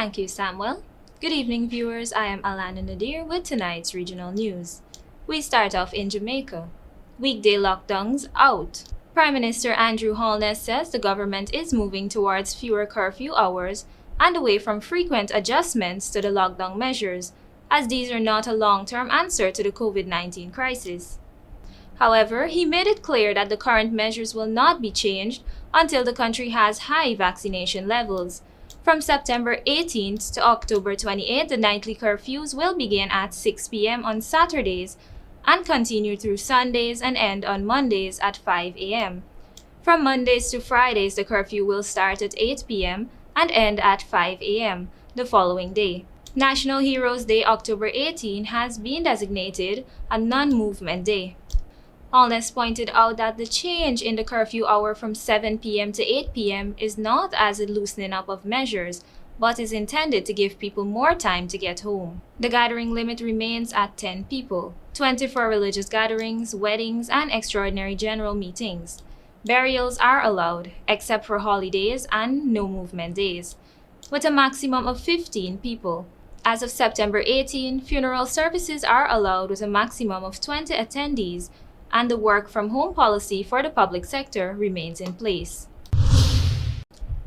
Thank you, Samuel. Good evening, viewers. I am ALANA NADIR with tonight's regional news. We start off in Jamaica. Weekday lockdowns out. Prime Minister Andrew Holness says the government is moving towards fewer curfew hours and away from frequent adjustments to the lockdown measures, as these are not a long-term answer to the COVID-19 crisis. However, he made it clear that the current measures will not be changed until the country has high vaccination levels. From September 18th to October 28th, the nightly curfews will begin at 6 p.m. on Saturdays and continue through Sundays and end on Mondays at 5 a.m. From Mondays to Fridays, the curfew will start at 8 p.m. and end at 5 a.m. the following day. National Heroes Day October 18 has been designated a non-movement day. Holness pointed out that the change in the curfew hour from 7 p.m. to 8 p.m. is not as a loosening up of measures, but is intended to give people more time to get home. The gathering limit remains at 10 people, 20 for religious gatherings, weddings, and extraordinary general meetings. Burials are allowed, except for holidays and no movement days, with a maximum of 15 people. As of September 18, funeral services are allowed with a maximum of 20 attendees, and the work-from-home policy for the public sector remains in place.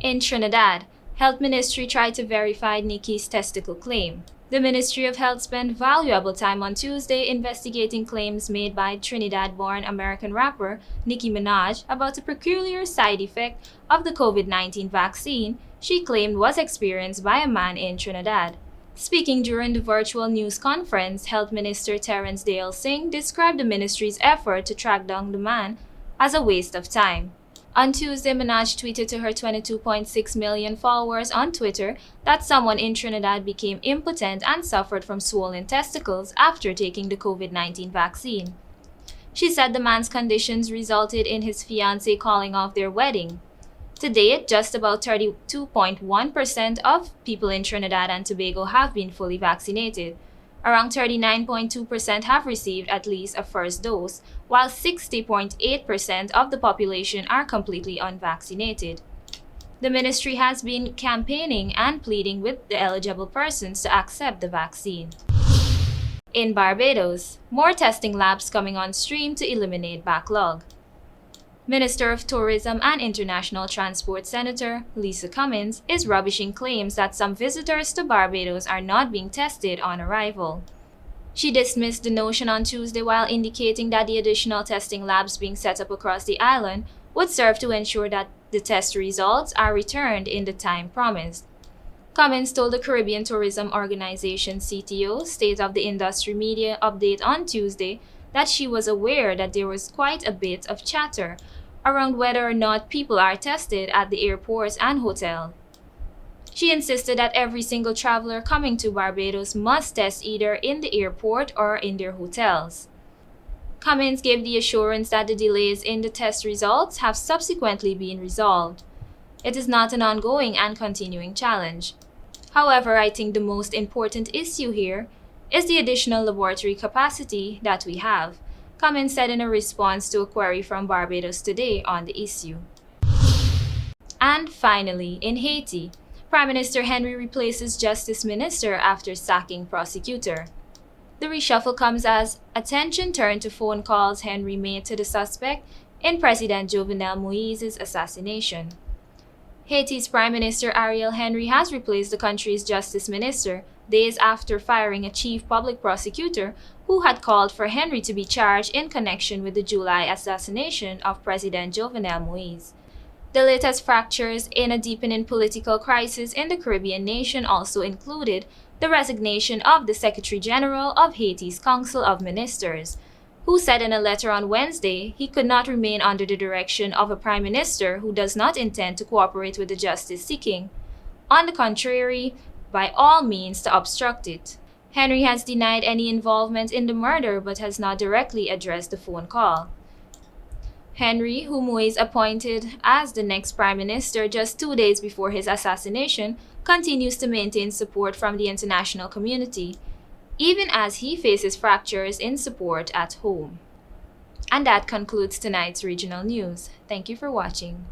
In Trinidad, Health Ministry tried to verify Nicki's testicle claim. The Ministry of Health spent valuable time on Tuesday investigating claims made by Trinidad-born American rapper Nicki Minaj about a peculiar side effect of the COVID-19 vaccine she claimed was experienced by a man in Trinidad. Speaking during the virtual news conference, Health Minister Terence Dale Singh described the ministry's effort to track down the man as a waste of time. On Tuesday, Minaj tweeted to her 22.6 million followers on Twitter that someone in Trinidad became impotent and suffered from swollen testicles after taking the COVID-19 vaccine. She said the man's conditions resulted in his fiancée calling off their wedding. To date, just about 32.1% of people in Trinidad and Tobago have been fully vaccinated. Around 39.2% have received at least a first dose, while 60.8% of the population are completely unvaccinated. The ministry has been campaigning and pleading with the eligible persons to accept the vaccine. In Barbados, more testing labs coming on stream to eliminate backlog. Minister of Tourism and International Transport Senator Lisa Cummins is rubbishing claims that some visitors to Barbados are not being tested on arrival. She dismissed the notion on Tuesday while indicating that the additional testing labs being set up across the island would serve to ensure that the test results are returned in the time promised. Cummins told the Caribbean Tourism Organization CTO State of the Industry Media Update on Tuesday that she was aware that there was quite a bit of chatter around whether or not people are tested at the airports and hotel. She insisted that every single traveler coming to Barbados must test either in the airport or in their hotels. Cummins gave the assurance that the delays in the test results have subsequently been resolved. It is not an ongoing and continuing challenge. However, I think the most important issue here is the additional laboratory capacity that we have, Cummins said in a response to a query from Barbados Today on the issue. And finally, in Haiti, Prime Minister Henry replaces Justice Minister after sacking prosecutor. The reshuffle comes as attention turned to phone calls Henry made to the suspect in President Jovenel Moïse's assassination. Haiti's Prime Minister Ariel Henry has replaced the country's Justice Minister days after firing a chief public prosecutor who had called for Henry to be charged in connection with the July assassination of President Jovenel Moïse. The latest fractures in a deepening political crisis in the Caribbean nation also included the resignation of the Secretary General of Haiti's Council of Ministers, who said in a letter on Wednesday he could not remain under the direction of a prime minister who does not intend to cooperate with the justice seeking. On the contrary, by all means to obstruct it. Henry has denied any involvement in the murder but has not directly addressed the phone call. Henry, who Moïse appointed as the next prime minister just 2 days before his assassination, continues to maintain support from the international community, even as he faces fractures in support at home. And that concludes tonight's regional news. Thank you for watching.